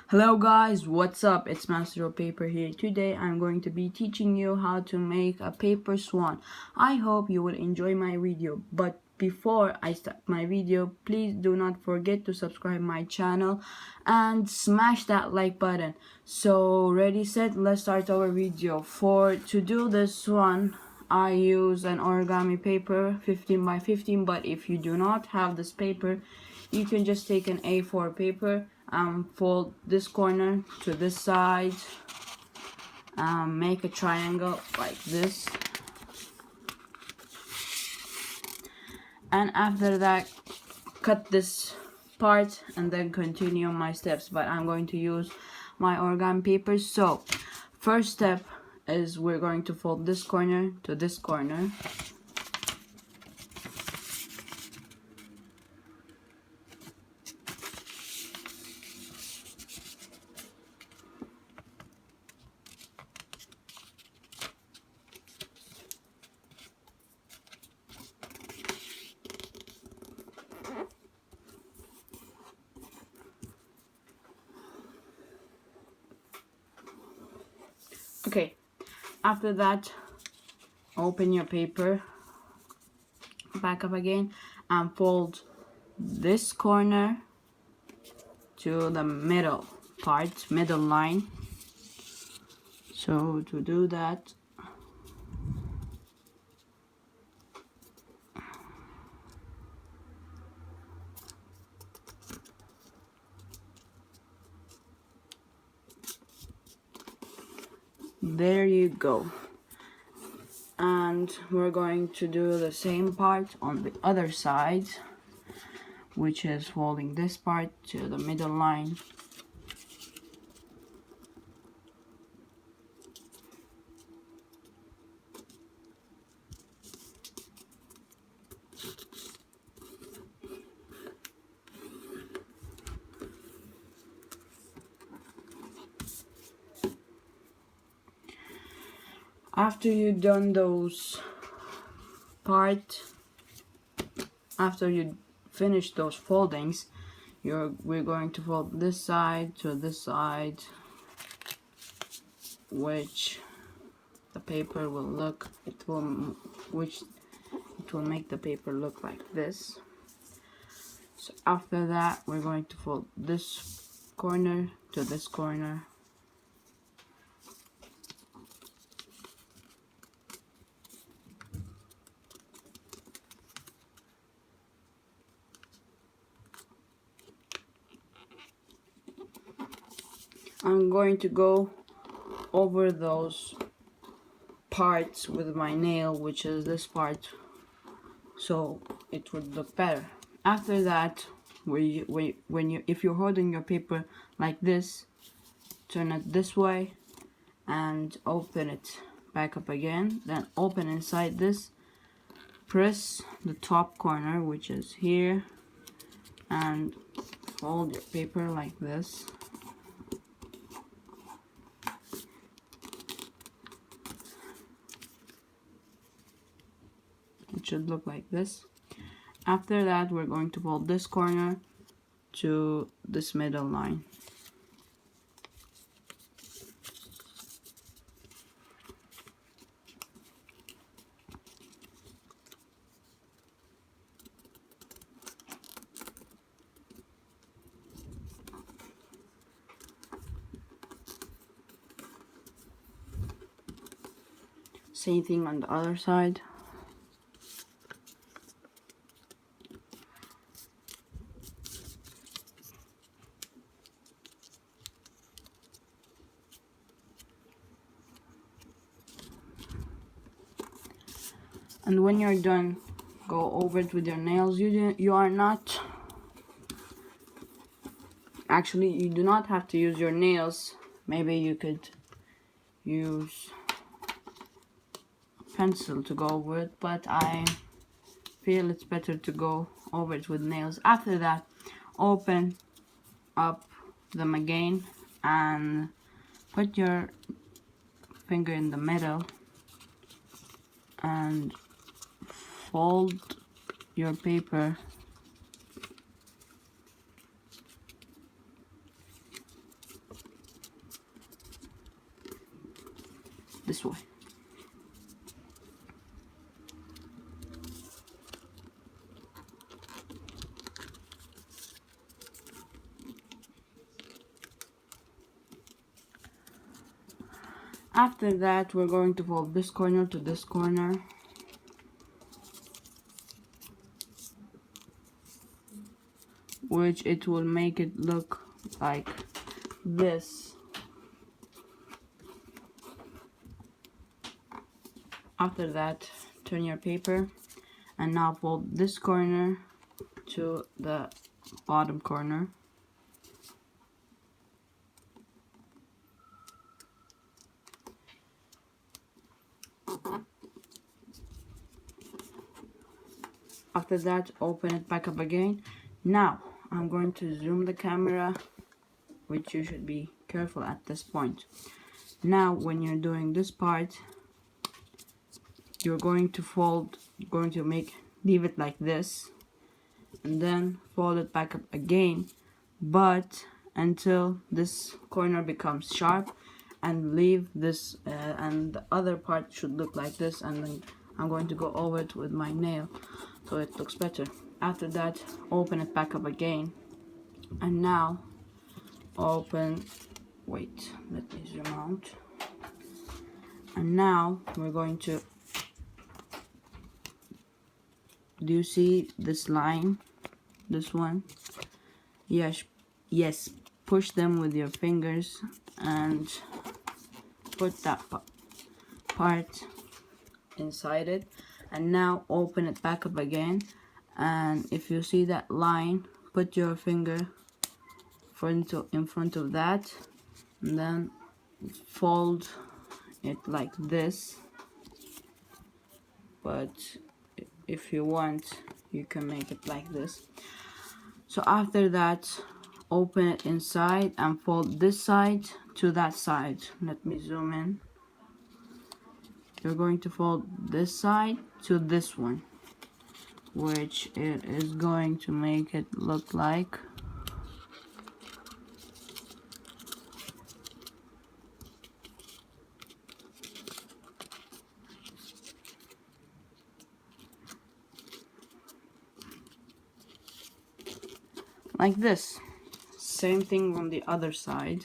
Hello guys, what's up? It's Master of Paper here. Today I'm going to be teaching you how to make a paper swan. I hope you will enjoy my video, but before I start my video, please do not forget to subscribe my channel and smash that like button. So ready, set, let's start our video. To do this one, I use an origami paper 15 by 15, but if you do not have this paper, you can just take an A4 paper, fold this corner to this side, make a triangle like this, and after that cut this part and then continue my steps. But I'm going to use my origami paper. So first step is we're going to fold this corner to this corner. Okay, after that, open your paper back up again and fold this corner to the middle part, middle line. So to do that, there you go. And we're going to do the same part on the other side, which is folding this part to the middle line. After you've done those after you finish those foldings, we're going to fold this side to this side, which the paper will look, it will make the paper look like this. So after that, we're going to fold this corner to this corner. I'm going to go over those parts with my nail, which is this part, so it would look better. After that, if you're holding your paper like this, turn it this way and open it back up again, then open inside this, press the top corner, which is here, and fold your paper like this. It should look like this. After that, we're going to fold this corner to this middle line. Same thing on the other side. And when you're done, go over it with your nails. You are not, actually you do not have to use your nails. Maybe you could use a pencil to go over it, but I feel it's better to go over it with nails. After that, open up them again and put your finger in the middle and fold your paper this way. After that, we're going to fold this corner to this corner. Which it will make it look like this. After that, turn your paper and now fold this corner to the bottom corner. After that, open it back up again. Now, I'm going to zoom the camera, which you should be careful at this point. Now, when you're doing this part, you're going to fold, leave it like this, and then fold it back up again, but until this corner becomes sharp, and leave this, and the other part should look like this, and then I'm going to go over it with my nail so it looks better. After that, open it back up again, and now wait, let me zoom out, and now we're going to, do you see this line, this one? Yes, push them with your fingers and put that part inside it, and now open it back up again, and if you see that line, put your finger in front of that, and then fold it like this. But if you want, you can make it like this. So after that, open it inside and fold this side to that side. Let me zoom in. You're going to fold this side to this one, which it is going to make it look like this. Same thing on the other side.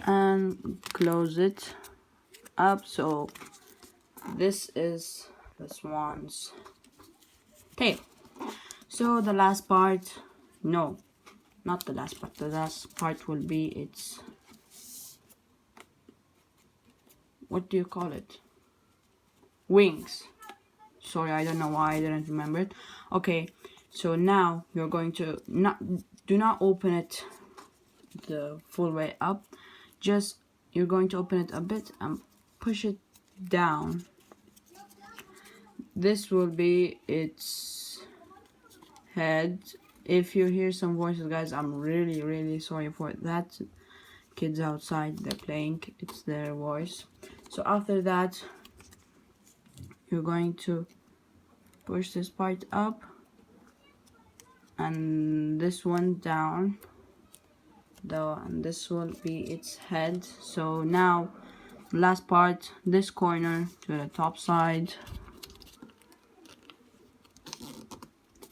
And close it up. So this is the swan's tail. So the last part, no, not the last part, the last part will be its, what do you call it? Wings. Sorry, I don't know why I didn't remember it. Okay, so now you're going to do not open it the full way up. Just you're going to open it a bit and push it down. This will be its head. If you hear some voices, guys, I'm really sorry for that. Kids outside, they're playing, it's their voice. So after that, you're going to push this part up and this one down, and this will be its head. So now last part, this corner to the top side,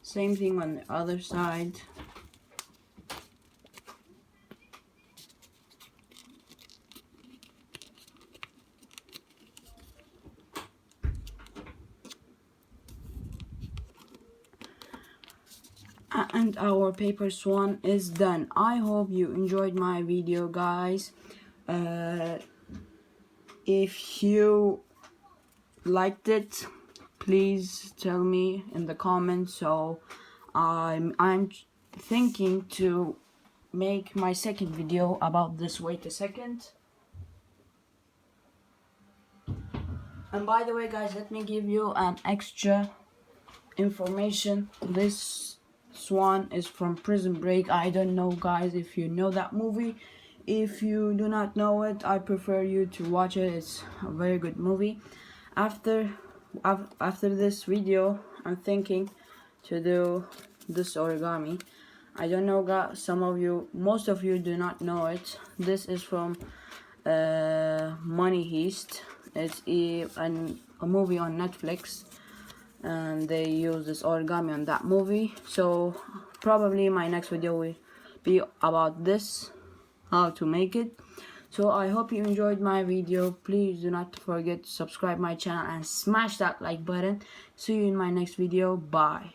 same thing on the other side. And our paper swan is done. I hope you enjoyed my video, guys. If you liked it, please tell me in the comments. So I'm thinking to make my second video about this. Wait a second. And by the way, guys, let me give you an extra information. This swan is from Prison Break. I don't know, guys, if you know that movie. If you do not know it, I prefer you to watch it. It's a very good movie. After this video, I'm thinking to do this origami. I don't know, guys, most of you do not know it. This is from Money Heist. It's a movie on Netflix, and they use this origami on that movie. So probably my next video will be about this, how to make it. So I hope you enjoyed my video. Please do not forget to subscribe my channel and smash that like button. See you in my next video. Bye.